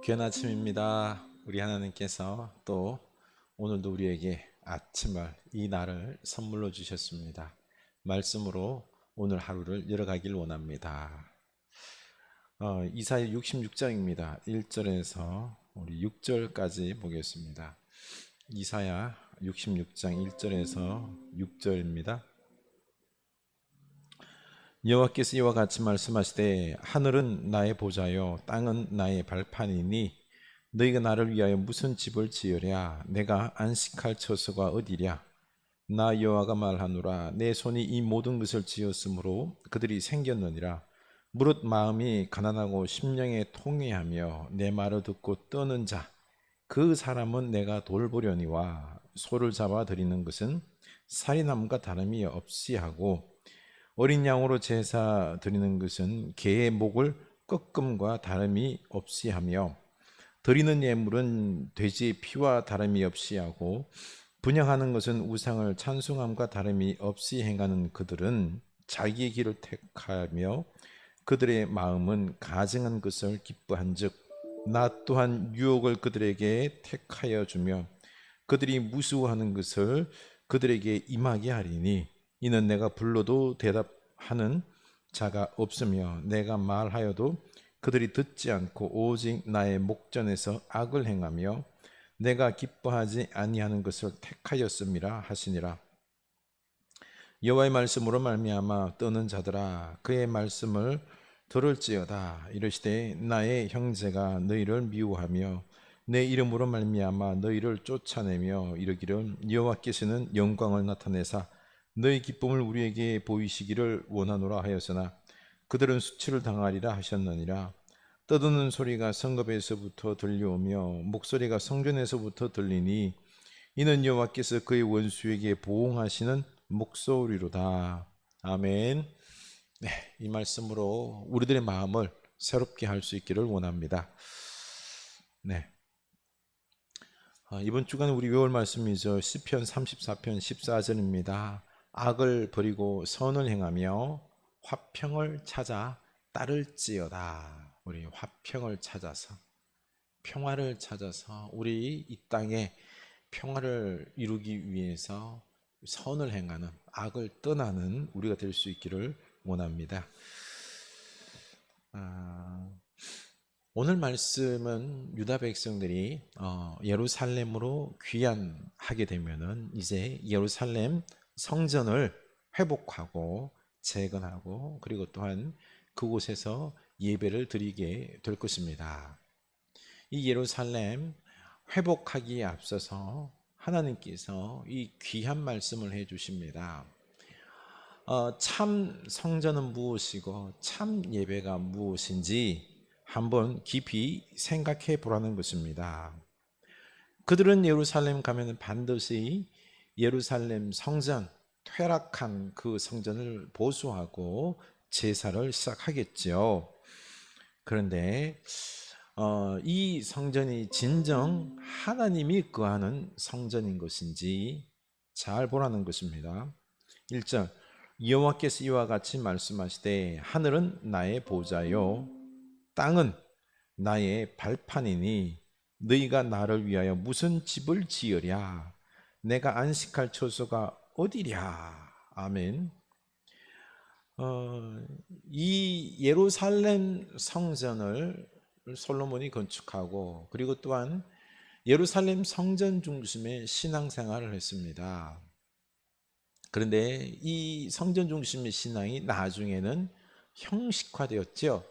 귀한 아침입니다. 우리 하나님께서 또 오늘도 우리에게 아침을 이 날을 선물로 주셨습니다. 말씀으로 오늘 하루를 열어가길 원합니다. 이사야 66장입니다. 1절에서 우리 6절까지 보겠습니다. 이사야 66장 1절에서 6절입니다. 여호와께서 이와 같이 말씀하시되 하늘은 나의 보좌요 땅은 나의 발판이니 너희가 나를 위하여 무슨 집을 지으랴. 내가 안식할 처소가 어디랴. 나 여호와가 말하노라. 내 손이 이 모든 것을 지었으므로 그들이 생겼느니라. 무릇 마음이 가난하고 심령에 통회하며 내 말을 듣고 떠는 자 그 사람은 내가 돌보려니와 소를 잡아 드리는 것은 살인함과 다름이 없이 하고 어린 양으로 제사 드리는 것은 개의 목을 꺾음과 다름이 없이 하며 드리는 예물은 돼지의 피와 다름이 없이 하고 분향하는 것은 우상을 찬송함과 다름이 없이 행하는 그들은 자기의 길을 택하며 그들의 마음은 가증한 것을 기뻐한즉 나 또한 유혹을 그들에게 택하여 주며 그들이 무수하는 것을 그들에게 임하게 하리니 이는 내가 불러도 대답하는 자가 없으며 내가 말하여도 그들이 듣지 않고 오직 나의 목전에서 악을 행하며 내가 기뻐하지 아니하는 것을 택하였음이라 하시니라. 여호와의 말씀으로 말미암아 떠는 자들아 그의 말씀을 들을지어다. 이르시되 나의 형제가 너희를 미워하며 내 이름으로 말미암아 너희를 쫓아내며 이르기를 여호와께서는 영광을 나타내사 너희 기쁨을 우리에게 보이시기를 원하노라 하였으나 그들은 수치를 당하리라 하셨느니라. 떠드는 소리가 성읍에서부터 들려오며 목소리가 성전에서부터 들리니 이는 여호와께서 그의 원수에게 보응하시는 목소리로다. 아멘. 네, 이 말씀으로 우리들의 마음을 새롭게 할 수 있기를 원합니다. 네. 이번 주간 우리 외울 말씀이죠. 시편 34편 14절입니다. 악을 버리고 선을 행하며 화평을 찾아 따를지어다. 우리 화평을 찾아서 평화를 찾아서 우리 이 땅에 평화를 이루기 위해서 선을 행하는 악을 떠나는 우리가 될 수 있기를 원합니다. 오늘 말씀은 유다 백성들이 예루살렘으로 귀환하게 되면은 이제 예루살렘 성전을 회복하고 재건하고 그리고 또한 그곳에서 예배를 드리게 될 것입니다. 이 예루살렘 회복하기에 앞서서 하나님께서 이 귀한 말씀을 해주십니다. 참 성전은 무엇이고 참 예배가 무엇인지 한번 깊이 생각해 보라는 것입니다. 그들은 예루살렘 가면 반드시 예루살렘 성전, 퇴락한 그 성전을 보수하고 제사를 시작하겠죠. 그런데 이 성전이 진정 하나님이 거하는 성전인 것인지 잘 보라는 것입니다. 1절 여호와께서 이와 같이 말씀하시되 하늘은 나의 보좌요 땅은 나의 발판이니 너희가 나를 위하여 무슨 집을 지으랴. 내가 안식할 처소가 어디랴. 아멘. 이 예루살렘 성전을 솔로몬이 건축하고 그리고 또한 예루살렘 성전 중심의 신앙생활을 했습니다. 그런데 이 성전 중심의 신앙이 나중에는 형식화되었죠.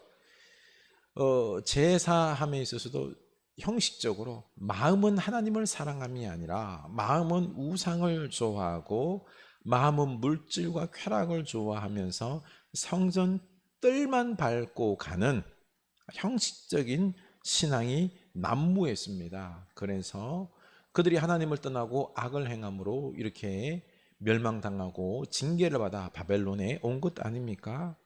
제사함에 있어서도 형식적으로 마음은 하나님을 사랑함이 아니라 마음은 우상을 좋아하고 마음은 물질과 쾌락을 좋아하면서 성전 뜰만 밟고 가는 형식적인 신앙이 난무했습니다. 그래서 그들이 하나님을 떠나고 악을 행함으로 이렇게 멸망당하고 징계를 받아 바벨론에 온 것 아닙니까?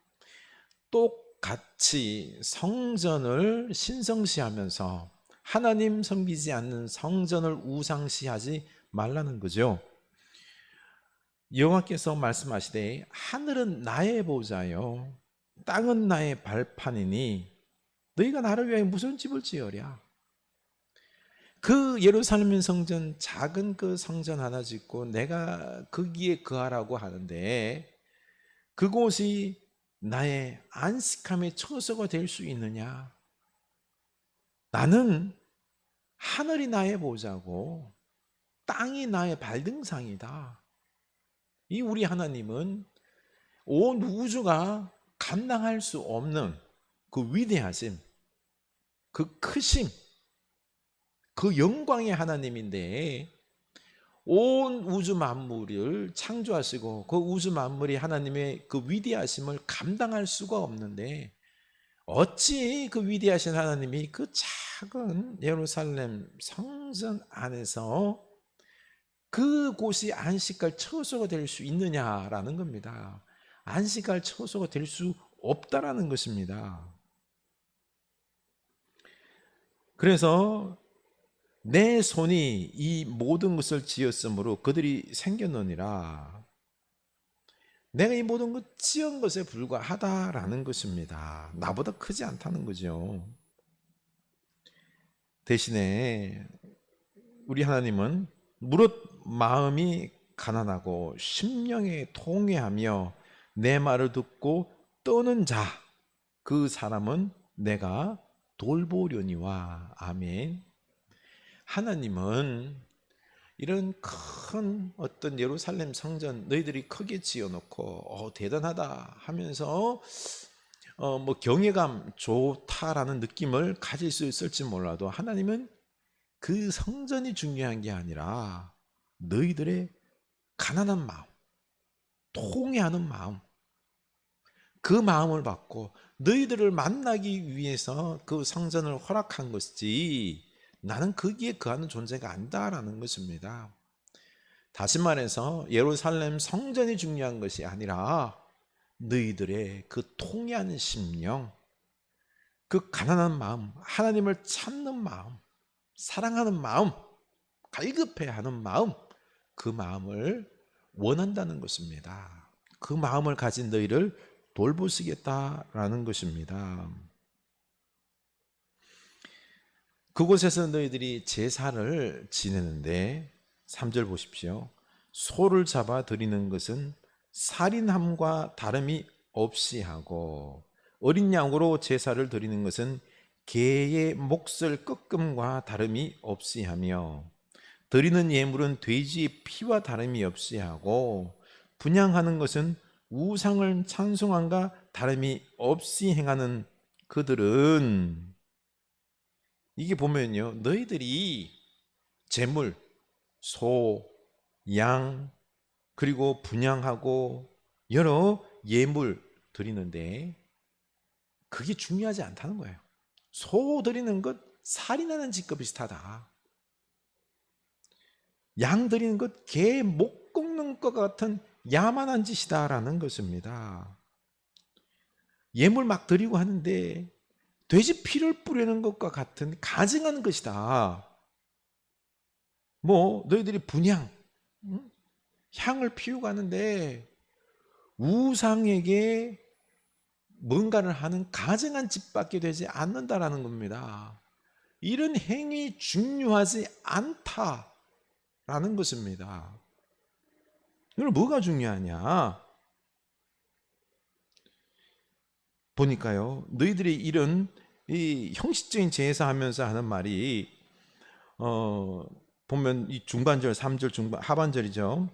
똑같이 성전을 신성시하면서 하나님 섬기지 않는 성전을 우상시하지 말라는 거죠. 여호와께서 말씀하시되 하늘은 나의 보좌요 땅은 나의 발판이니 너희가 나를 위하여 무슨 집을 지으랴. 그 예루살렘 성전, 작은 그 성전 하나 짓고 내가 거기에 거하라고 하는데 그곳이 나의 안식함의 처소가 될 수 있느냐? 나는 하늘이 나의 보좌고 땅이 나의 발등상이다. 이 우리 하나님은 온 우주가 감당할 수 없는 그 위대하심, 그 크심, 그 영광의 하나님인데 온 우주 만물을 창조하시고 그 우주 만물이 하나님의 그 위대하심을 감당할 수가 없는데 어찌 그 위대하신 하나님이 그 작은 예루살렘 성전 안에서 그곳이 안식할 처소가 될 수 있느냐라는 겁니다. 안식할 처소가 될 수 없다라는 것입니다. 그래서 내 손이 이 모든 것을 지었으므로 그들이 생겼느니라. 내가 이 모든 것 지은 것에 불과하다라는 것입니다. 나보다 크지 않다는 거죠. 대신에 우리 하나님은 무릇 마음이 가난하고 심령에 통회하며 내 말을 듣고 떠는 자, 그 사람은 내가 돌보려니와. 아멘. 하나님은 이런 큰 어떤 예루살렘 성전 너희들이 크게 지어놓고 대단하다 하면서 뭐 경외감 좋다라는 느낌을 가질 수 있을지 몰라도 하나님은 그 성전이 중요한 게 아니라 너희들의 가난한 마음, 통회하는 마음, 그 마음을 받고 너희들을 만나기 위해서 그 성전을 허락한 것이지 나는 거기에 거하는 존재가 아니다라는 것입니다. 다시 말해서 예루살렘 성전이 중요한 것이 아니라 너희들의 그 통회하는 심령, 그 가난한 마음, 하나님을 찾는 마음, 사랑하는 마음, 갈급해하는 마음, 그 마음을 원한다는 것입니다. 그 마음을 가진 너희를 돌보시겠다라는 것입니다. 그곳에서 너희들이 제사를 지내는데 3절 보십시오. 소를 잡아 드리는 것은 살인함과 다름이 없이 하고 어린 양으로 제사를 드리는 것은 개의 몫을 꺾음과 다름이 없이 하며 드리는 예물은 돼지의 피와 다름이 없이 하고 분향하는 것은 우상을 찬송함과 다름이 없이 행하는 그들은, 이게 보면요, 너희들이 제물, 소, 양, 그리고 분향하고 여러 예물 드리는데 그게 중요하지 않다는 거예요. 소 드리는 것 살인하는 짓과 비슷하다. 양 드리는 것 개 목 꺾는 것 같은 야만한 짓이다라는 것입니다. 예물 막 드리고 하는데 돼지 피를 뿌리는 것과 같은 가증한 것이다. 뭐 너희들이 분향, 향을 피우고 하는데 우상에게 뭔가를 하는 가증한 짓밖에 되지 않는다라는 겁니다. 이런 행위 중요하지 않다라는 것입니다. 이걸 뭐가 중요하냐? 보니까요, 너희들이 이런 이 형식적인 제사하면서 하는 말이 보면 이 중반절 3절 중반 하반절이죠.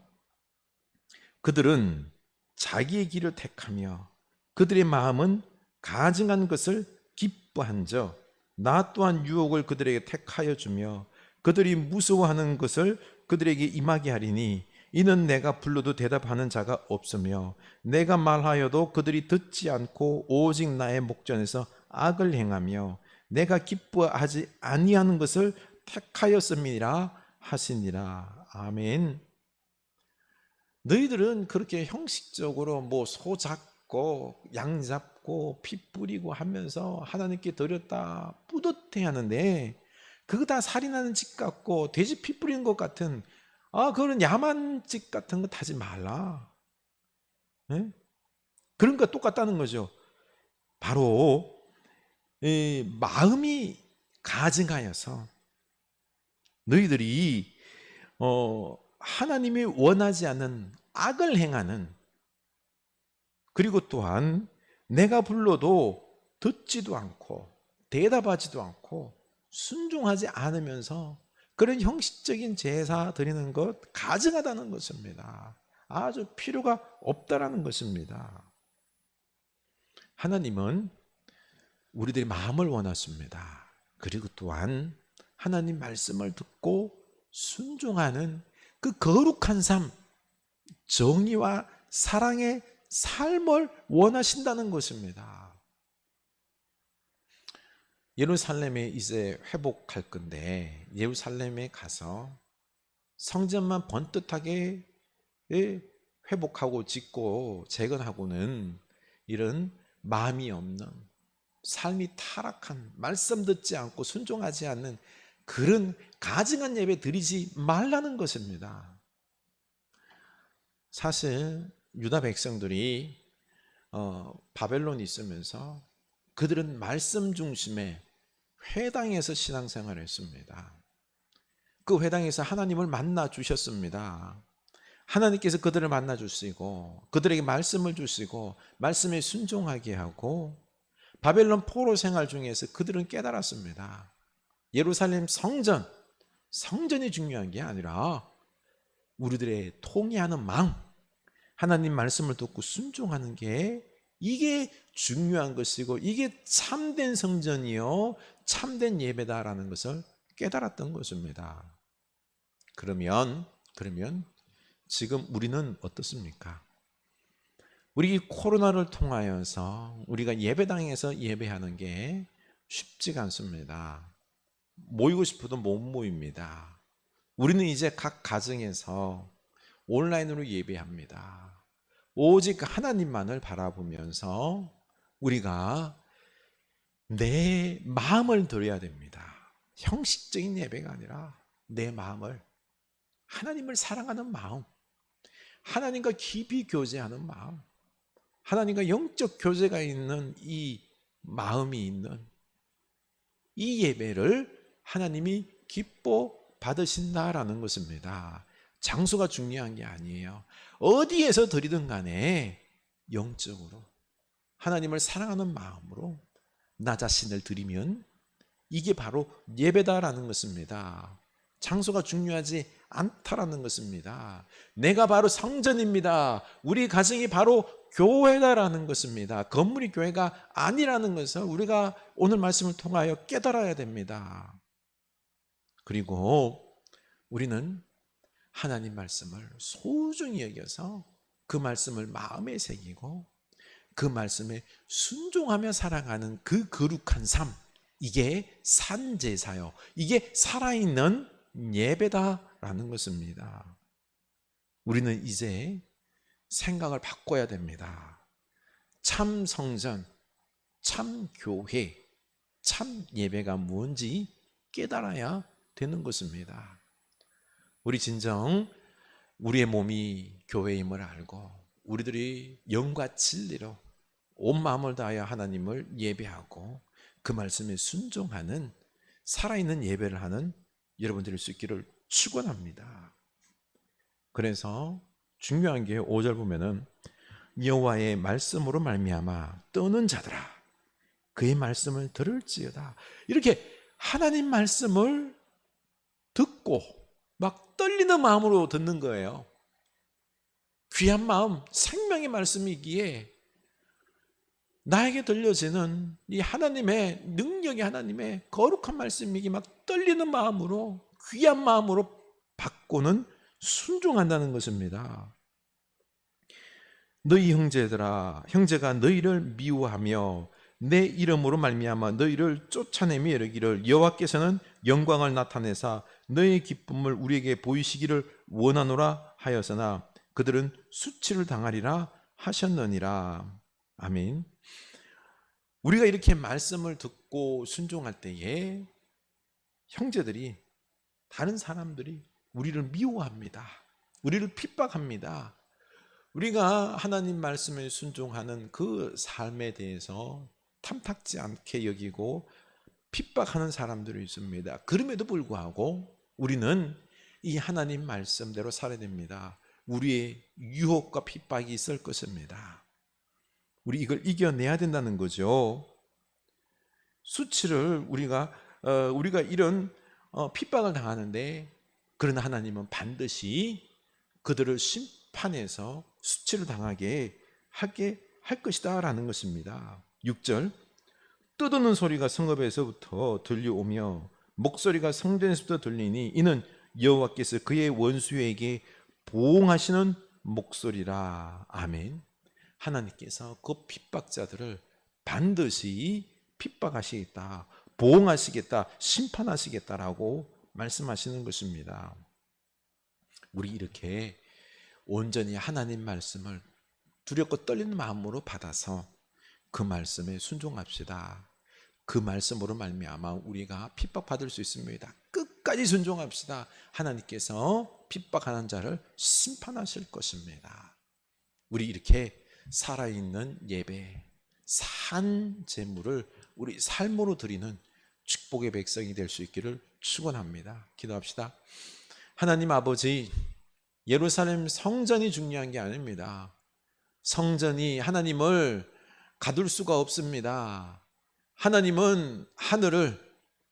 그들은 자기의 길을 택하며 그들의 마음은 가증한 것을 기뻐한저 나 또한 유혹을 그들에게 택하여 주며 그들이 무서워하는 것을 그들에게 임하게 하리니 이는 내가 불러도 대답하는 자가 없으며 내가 말하여도 그들이 듣지 않고 오직 나의 목전에서 악을 행하며 내가 기뻐하지 아니하는 것을 택하였음이라 하시니라. 아멘. 너희들은 그렇게 형식적으로 뭐 소 잡고 양 잡고 피 뿌리고 하면서 하나님께 드렸다 뿌듯해 하는데 그거 다 살인하는 짓 같고 돼지 피 뿌리는 것 같은 그런 야만 짓 같은 거 하지 말라. 네? 그런 거 똑같다는 거죠. 바로 마음이 가증하여서 너희들이 하나님이 원하지 않는 악을 행하는, 그리고 또한 내가 불러도 듣지도 않고 대답하지도 않고 순종하지 않으면서 그런 형식적인 제사 드리는 것 가증하다는 것입니다. 아주 필요가 없다라는 것입니다. 하나님은 우리들의 마음을 원하십니다. 그리고 또한 하나님 말씀을 듣고 순종하는 그 거룩한 삶, 정의와 사랑의 삶을 원하신다는 것입니다. 예루살렘에 이제 회복할 건데 예루살렘에 가서 성전만 번듯하게 회복하고 짓고 재건하고는 이런 마음이 없는, 삶이 타락한, 말씀 듣지 않고 순종하지 않는 그런 가증한 예배 드리지 말라는 것입니다. 사실 유다 백성들이 바벨론이 있으면서 그들은 말씀 중심의 회당에서 신앙생활을 했습니다. 그 회당에서 하나님을 만나 주셨습니다. 하나님께서 그들을 만나 주시고 그들에게 말씀을 주시고 말씀에 순종하게 하고 바벨론 포로 생활 중에서 그들은 깨달았습니다. 예루살렘 성전이 중요한 게 아니라 우리들의 통회하는 마음, 하나님 말씀을 듣고 순종하는 게 이게 중요한 것이고 이게 참된 성전이요 참된 예배다라는 것을 깨달았던 것입니다. 그러면 지금 우리는 어떻습니까? 우리 코로나를 통하여서 우리가 예배당에서 예배하는 게 쉽지가 않습니다. 모이고 싶어도 못 모입니다. 우리는 이제 각 가정에서 온라인으로 예배합니다. 오직 하나님만을 바라보면서 우리가 내 마음을 드려야 됩니다. 형식적인 예배가 아니라 내 마음을, 하나님을 사랑하는 마음, 하나님과 깊이 교제하는 마음, 하나님과 영적 교제가 있는 이 마음이 있는 이 예배를 하나님이 기뻐 받으신다라는 것입니다. 장소가 중요한 게 아니에요. 어디에서 드리든 간에 영적으로 하나님을 사랑하는 마음으로 나 자신을 드리면 이게 바로 예배다라는 것입니다. 장소가 중요하지 않다라는 것입니다. 내가 바로 성전입니다. 우리 가정이 바로 교회다라는 것입니다. 건물이 교회가 아니라는 것을 우리가 오늘 말씀을 통하여 깨달아야 됩니다. 그리고 우리는 하나님 말씀을 소중히 여겨서 그 말씀을 마음에 새기고 그 말씀에 순종하며 살아가는 그 거룩한 삶, 이게 산제사요, 이게 살아있는 예배다라는 것입니다. 우리는 이제 생각을 바꿔야 됩니다. 참 성전, 참 교회, 참 예배가 뭔지 깨달아야 되는 것입니다. 우리 진정 우리의 몸이 교회임을 알고 우리들이 영과 진리로 온 마음을 다하여 하나님을 예배하고 그 말씀에 순종하는 살아있는 예배를 하는 여러분들일 수 있기를 축원합니다. 그래서 중요한 게 5절 보면은 여호와의 말씀으로 말미암아 떠는 자들아 그의 말씀을 들을지어다. 이렇게 하나님 말씀을 듣고 막 떨리는 마음으로 듣는 거예요. 귀한 마음, 생명의 말씀이기에 나에게 들려지는 이 하나님의 능력이, 하나님의 거룩한 말씀이기에 막 떨리는 마음으로, 귀한 마음으로 받고는 순종한다는 것입니다. 너희 형제들아, 형제가 너희를 미워하며 내 이름으로 말미암아 너희를 쫓아내며 이르기를 여호와께서는 영광을 나타내사 너희의 기쁨을 우리에게 보이시기를 원하노라 하였으나 그들은 수치를 당하리라 하셨느니라. 아멘. 우리가 이렇게 말씀을 듣고 순종할 때에 형제들이, 다른 사람들이 우리를 미워합니다. 우리를 핍박합니다. 우리가 하나님 말씀에 순종하는 그 삶에 대해서 탐탁지 않게 여기고 핍박하는 사람들이 있습니다. 그럼에도 불구하고 우리는 이 하나님 말씀대로 살아야 됩니다. 우리의 유혹과 핍박이 있을 것입니다. 우리 이걸 이겨내야 된다는 거죠. 수치를 우리가 이런 핍박을 당하는데, 그러나 하나님은 반드시 그들을 심판해서 수치를 당하게 하게 할 것이다 라는 것입니다. 6절, 떠드는 소리가 성읍에서부터 들려오며 목소리가 성전에서부터 들리니 이는 여호와께서 그의 원수에게 보응하시는 목소리라. 아멘. 하나님께서 그 핍박자들을 반드시 핍박하시겠다, 보응하시겠다, 심판하시겠다라고 말씀하시는 것입니다. 우리 이렇게 온전히 하나님 말씀을 두렵고 떨리는 마음으로 받아서 그 말씀에 순종합시다. 그 말씀으로 말미암아 우리가 핍박받을 수 있습니다. 끝까지 순종합시다. 하나님께서 핍박하는 자를 심판하실 것입니다. 우리 이렇게 살아있는 예배, 산 제물을 우리 삶으로 드리는 축복의 백성이 될 수 있기를 축원합니다. 기도합시다. 하나님 아버지, 예루살렘 성전이 중요한 게 아닙니다. 성전이 하나님을 가둘 수가 없습니다. 하나님은 하늘을,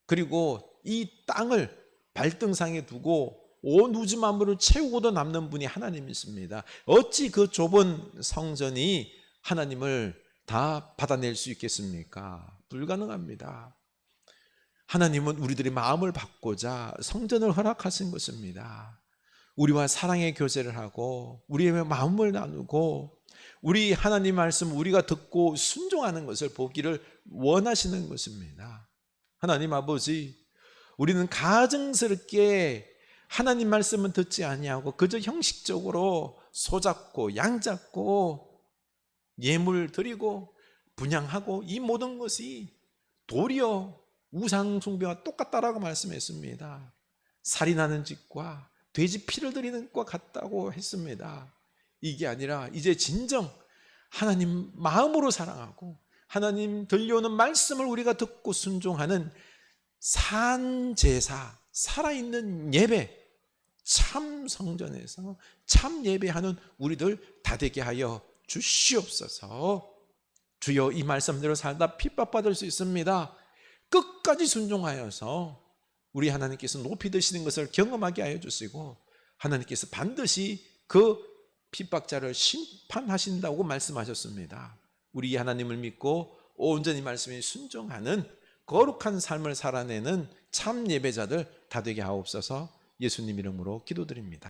그리고 이 땅을 발등상에 두고 온 우주 만물을 채우고도 남는 분이 하나님이십니다. 어찌 그 좁은 성전이 하나님을 다 받아낼 수 있겠습니까? 불가능합니다. 하나님은 우리들의 마음을 바꾸자 성전을 허락하신 것입니다. 우리와 사랑의 교제를 하고 우리의 마음을 나누고 우리 하나님 말씀 우리가 듣고 순종하는 것을 보기를 원하시는 것입니다. 하나님 아버지, 우리는 가증스럽게 하나님 말씀은 듣지 아니하고 그저 형식적으로 소잡고 양잡고 예물 드리고 분향하고 이 모든 것이 도리어 우상 숭배와 똑같다라고 말씀했습니다. 살인하는 짓과 돼지 피를 드리는 것과 같다고 했습니다. 이게 아니라 이제 진정 하나님 마음으로 사랑하고 하나님 들려오는 말씀을 우리가 듣고 순종하는 산 제사, 살아있는 예배, 참 성전에서 참 예배하는 우리들 다 되게 하여 주시옵소서. 주여, 이 말씀대로 살다 핍박받을 수 있습니다. 끝까지 순종하여서 우리 하나님께서 높이 드시는 것을 경험하게 하여 주시고 하나님께서 반드시 그 핍박자를 심판하신다고 말씀하셨습니다. 우리 하나님을 믿고 온전히 말씀에 순종하는 거룩한 삶을 살아내는 참 예배자들 다 되게 하옵소서. 예수님 이름으로 기도드립니다.